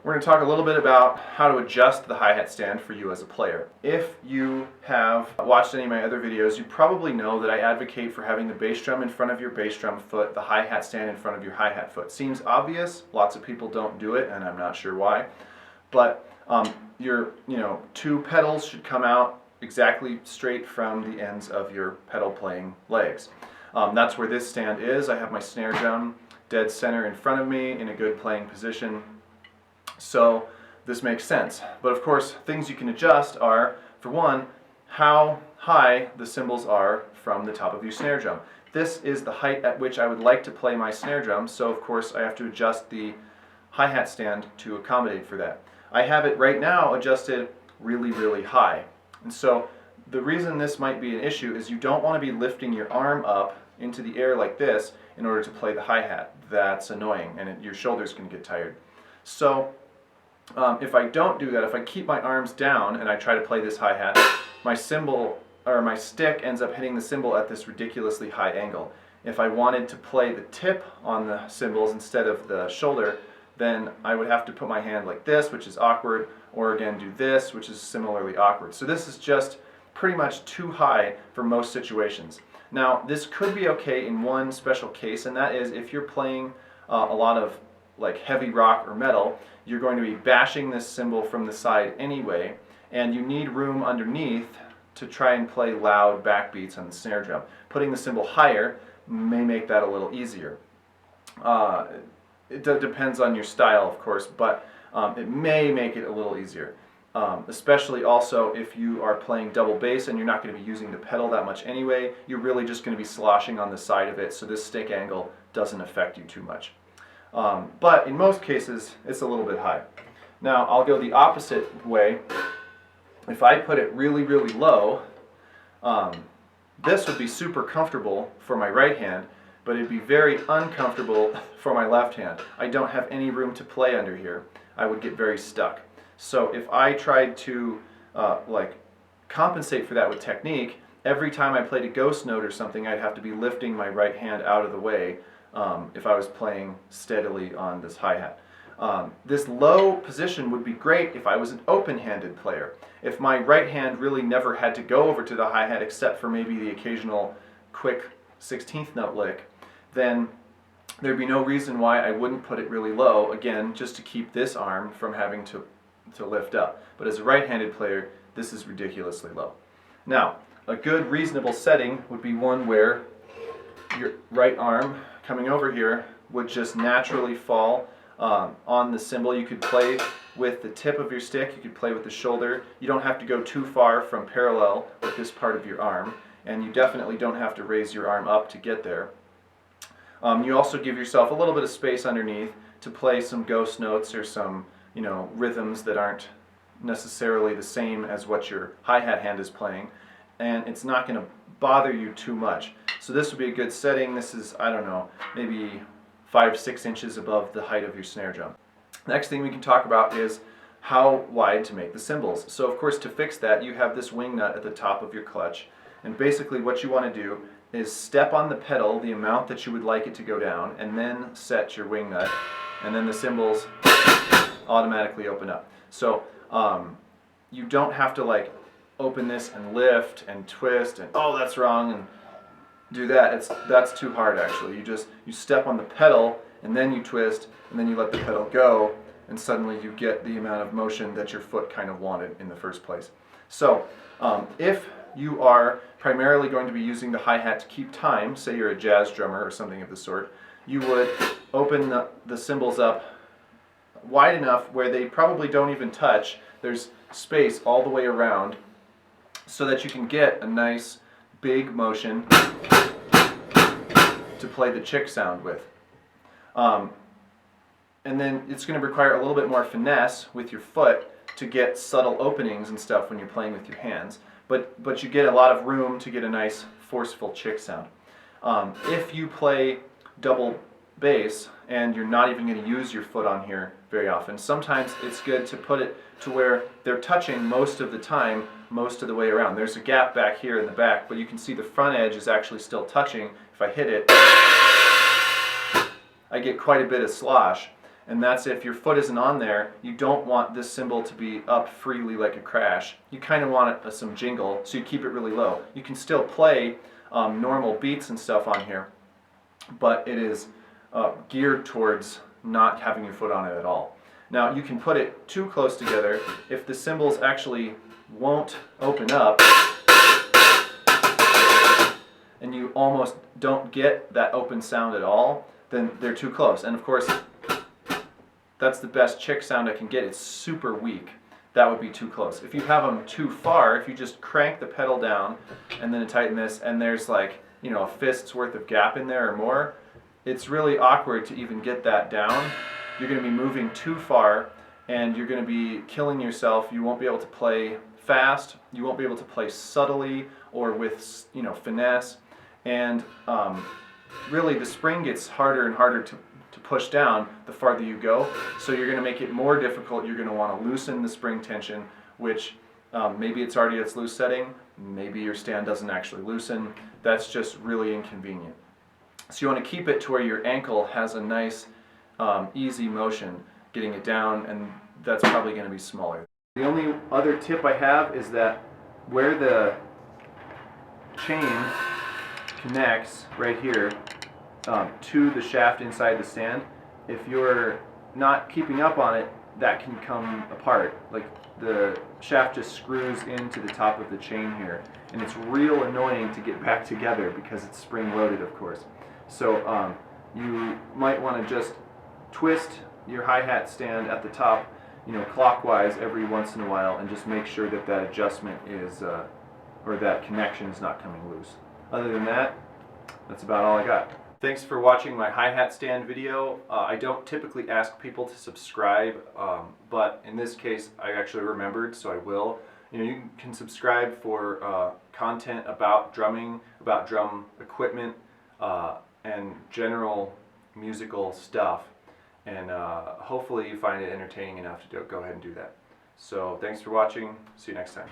we're going to talk a little bit about how to adjust the hi-hat stand for you as a player. If you have watched any of my other videos, you probably know that I advocate for having the bass drum in front of your bass drum foot, the hi-hat stand in front of your hi-hat foot. Seems obvious, lots of people don't do it, and I'm not sure why, but your two pedals should come out exactly straight from the ends of your pedal playing legs. That's where this stand is. I have my snare drum dead center in front of me in a good playing position. So this makes sense. But of course, things you can adjust are, for one, how high the cymbals are from the top of your snare drum. This is the height at which I would like to play my snare drum, so of course I have to adjust the hi-hat stand to accommodate for that. I have it right now adjusted really, really high. And so the reason this might be an issue is you don't want to be lifting your arm up into the air like this in order to play the hi-hat. That's annoying, and your shoulders can get tired. So if I don't do that, if I keep my arms down and I try to play this hi-hat, my cymbal, or my stick, ends up hitting the cymbal at this ridiculously high angle. If I wanted to play the tip on the cymbals instead of the shoulder, then I would have to put my hand like this, which is awkward, or again do this, which is similarly awkward. So this is just pretty much too high for most situations. Now, this could be okay in one special case, and that is if you're playing a lot of like heavy rock or metal, you're going to be bashing this cymbal from the side anyway, and you need room underneath to try and play loud backbeats on the snare drum. Putting the cymbal higher may make that a little easier. It depends on your style, of course, but it may make it a little easier. Especially also if you are playing double bass and you're not going to be using the pedal that much anyway, you're really just going to be sloshing on the side of it, so this stick angle doesn't affect you too much. But in most cases, it's a little bit high. Now, I'll go the opposite way. If I put it really, really low, this would be super comfortable for my right hand, but it'd be very uncomfortable for my left hand. I don't have any room to play under here. I would get very stuck. So if I tried to compensate for that with technique, every time I played a ghost note or something, I'd have to be lifting my right hand out of the way if I was playing steadily on this hi-hat. This low position would be great if I was an open-handed player. If my right hand really never had to go over to the hi-hat except for maybe the occasional quick 16th note lick, then there'd be no reason why I wouldn't put it really low, again, just to keep this arm from having to lift up. But as a right-handed player, this is ridiculously low. Now, a good reasonable setting would be one where your right arm coming over here would just naturally fall on the cymbal. You could play with the tip of your stick, you could play with the shoulder. You don't have to go too far from parallel with this part of your arm, and you definitely don't have to raise your arm up to get there. You also give yourself a little bit of space underneath to play some ghost notes or some rhythms that aren't necessarily the same as what your hi-hat hand is playing, and it's not going to bother you too much. So this would be a good setting. This is, I don't know, maybe 5-6 inches above the height of your snare drum. Next thing we can talk about is how wide to make the cymbals. So of course, to fix that, you have this wing nut at the top of your clutch, and basically what you want to do is step on the pedal the amount that you would like it to go down, and then set your wing nut, and then the cymbals automatically open up. So you don't have to open this and lift and twist and oh that's wrong and do that. That's too hard actually. You step on the pedal and then you twist and then you let the pedal go, and suddenly you get the amount of motion that your foot kind of wanted in the first place. So if you are primarily going to be using the hi-hat to keep time, say you're a jazz drummer or something of the sort, you would open the cymbals up wide enough where they probably don't even touch. There's space all the way around so that you can get a nice big motion to play the chick sound with. And then it's going to require a little bit more finesse with your foot to get subtle openings and stuff when you're playing with your hands, but you get a lot of room to get a nice forceful chick sound. If you play double bass and you're not even going to use your foot on here very often, sometimes it's good to put it to where they're touching most of the time, most of the way around. There's a gap back here in the back, but you can see the front edge is actually still touching. If I hit it, I get quite a bit of slosh. And that's if your foot isn't on there, you don't want this cymbal to be up freely like a crash. You kind of want it, some jingle, so you keep it really low. You can still play normal beats and stuff on here, but it is geared towards not having your foot on it at all. Now you can put it too close together. If the cymbals actually won't open up, and you almost don't get that open sound at all, then they're too close. And of course, that's the best chick sound I can get. It's super weak. That would be too close. If you have them too far, if you just crank the pedal down and then tighten this, and there's like, you know, a fist's worth of gap in there or more, it's really awkward to even get that down. You're going to be moving too far, and you're going to be killing yourself. You won't be able to play fast. You won't be able to play subtly or with, you know, finesse. And really, the spring gets harder and harder to push down the farther you go, so you're going to make it more difficult. You're going to want to loosen the spring tension, which maybe it's already at its loose setting, maybe your stand doesn't actually loosen. That's just really inconvenient. So you want to keep it to where your ankle has a nice easy motion getting it down, and that's probably going to be smaller. The only other tip I have is that where the chain connects right here to the shaft inside the stand, if you're not keeping up on it, that can come apart. Like the shaft just screws into the top of the chain here, and it's real annoying to get back together because it's spring loaded, of course. So you might want to just twist your hi-hat stand at the top, you know, clockwise every once in a while, and just make sure that that adjustment is or that connection is not coming loose. Other than that, that's about all I got. Thanks for watching my hi-hat stand video. I don't typically ask people to subscribe, but in this case I actually remembered, so I will. You know, you can subscribe for content about drumming, about drum equipment, and general musical stuff. And hopefully you find it entertaining enough to go ahead and do that. So thanks for watching. See you next time.